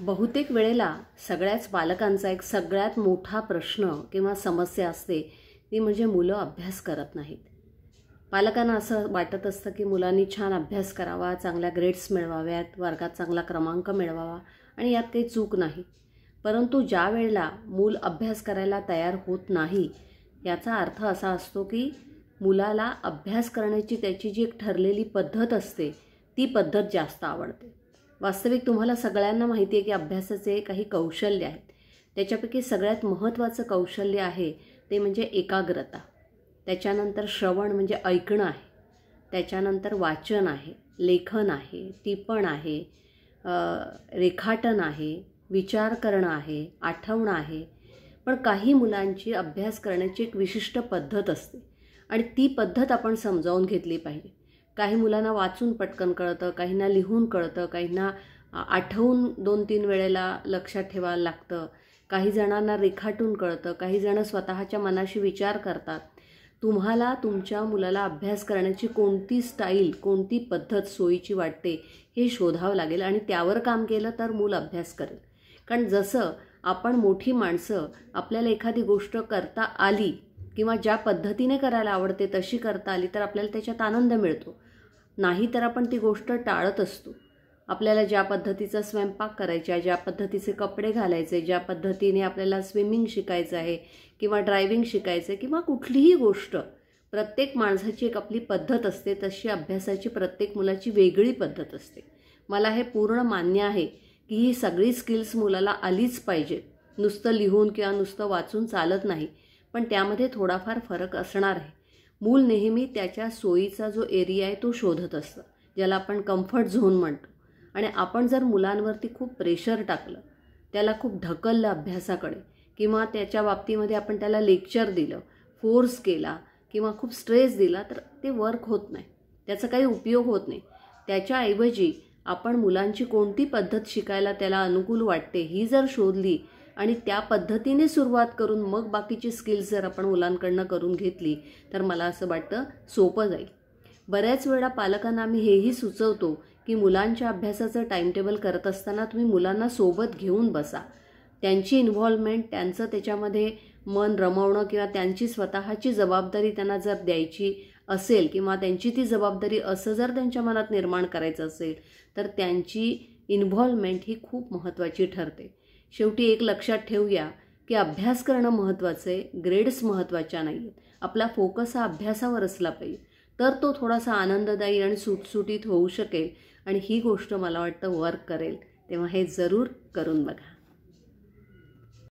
बहुतेक वेळेला सगळ्याच पालकांचा एक सगळ्यात मोठा प्रश्न किंवा समस्या असते ती म्हणजे मुलं अभ्यास करत नाहीत. पालकांना असं वाटत असतं की मुलांनी छान अभ्यास करावा, चांगल्या ग्रेड्स मिळवाव्यात, वर्गात चांगला क्रमांक मिळवावा आणि यात काही चूक नाही. परंतु ज्या वेळेला मूल अभ्यास करायला तयार होत नाही याचा अर्थ असा असतो की मुलाला अभ्यास करण्याची त्याची जी एक ठरलेली पद्धत असते ती पद्धत जास्त आवडते. वास्तविक तुम्हाला सगळ्यांना माहिती आहे की अभ्यासाचे काही कौशल्य आहेत. त्याच्यापैकी सगळ्यात महत्त्वाचं कौशल्य आहे ते म्हणजे एकाग्रता. त्याच्यानंतर श्रवण म्हणजे ऐकणं आहे. त्याच्यानंतर वाचन आहे, लेखन आहे, टिपण आहे, रेखाटन आहे, विचार करणं आहे, आठवणं आहे. पण काही मुलांची अभ्यास करण्याची एक विशिष्ट पद्धत असते आणि ती पद्धत आपण समजावून घेतली पाहिजे. काही मुलांना वाचून पटकन कळतं, काहींना लिहून कळतं, काहींना आठवून 2-3 वेळेला लक्षात ठेवायला लागतं, काही जणांना रेखाटून कळतं, काही जण स्वतःच्या मनाशी विचार करतात. तुम्हाला तुमच्या मुलाला अभ्यास करण्याची कोणती स्टाईल, कोणती पद्धत सोयीची वाटते हे शोधावं लागेल आणि त्यावर काम केलं तर मूल अभ्यास करेल. कारण जसं आपण मोठी माणसं आपल्याला एखादी गोष्ट करता आली किंवा ज्या पद्धतीने करायला आवडते तशी करता आली तर आपल्याला त्याच्यात आनंद मिळतो. नाही तर आपण ती गोष्ट टाळत असतो. आपल्याला ज्या पद्धतीचा स्वयंपाक करायचा आहे, ज्या पद्धतीचे कपडे घालायचे, ज्या पद्धतीने आपल्याला स्विमिंग शिकायचं आहे किंवा ड्रायव्हिंग शिकायचं आहे किंवा कुठलीही गोष्ट, प्रत्येक माणसाची एक आपली पद्धत असते. तशी अभ्यासाची प्रत्येक मुलाची वेगळी पद्धत असते. मला हे पूर्ण मान्य आहे की ही सगळी स्किल्स मुलाला आलीच पाहिजेत. नुसतं लिहून किंवा नुसतं वाचून चालत नाही, पण त्यामध्ये थोडाफार फरक असणार आहे. मूल नेहमी त्याच्या सोयीचा जो एरिया आहे तो शोधत असतं, ज्याला आपण कम्फर्ट झोन म्हणतो. आणि आपण जर मुलांवरती खूप प्रेशर टाकलं, त्याला खूप ढकललं अभ्यासाकडे किंवा त्याच्या बाबतीमध्ये आपण त्याला लेक्चर दिलं, फोर्स केला किंवा खूप स्ट्रेस दिला तर ते वर्क होत नाही, त्याचा काही उपयोग होत नाही. त्याच्याऐवजी आपण मुलांची कोणती पद्धत शिकायला त्याला अनुकूल वाटते ही जर शोधली आणि त्या पद्धतीने सुरुवात करून मग बाकीची स्किल्स जर आपण मुलांकडनं करून घेतली तर मला असं वाटतं सोपं जाईल. बऱ्याच वेळा पालकांना आम्ही हेही सुचवतो की मुलांच्या अभ्यासाचं टाईमटेबल करत असताना तुम्ही मुलांना सोबत घेऊन बसा. त्यांची इन्व्हॉल्वमेंट, त्यांचं त्याच्यामध्ये मन रमवणं किंवा त्यांची स्वतःची जबाबदारी त्यांना जर द्यायची असेल किंवा त्यांची ती जबाबदारी असं जर त्यांच्या मनात निर्माण करायचं असेल तर त्यांची इन्व्हॉल्वमेंट ही खूप महत्त्वाची ठरते. शेवटी एक लक्षात ठेवूया की अभ्यास करणं महत्त्वाचं आहे, ग्रेड्स महत्त्वाच्या नाही आहेत. आपला फोकस हा अभ्यासावर असला पाहिजे, तर तो थोडासा आनंददायी आणि सुटसुटीत होऊ शकेल आणि ही गोष्ट मला वाटतं वर्क करेल. तेव्हा हे जरूर करून बघा.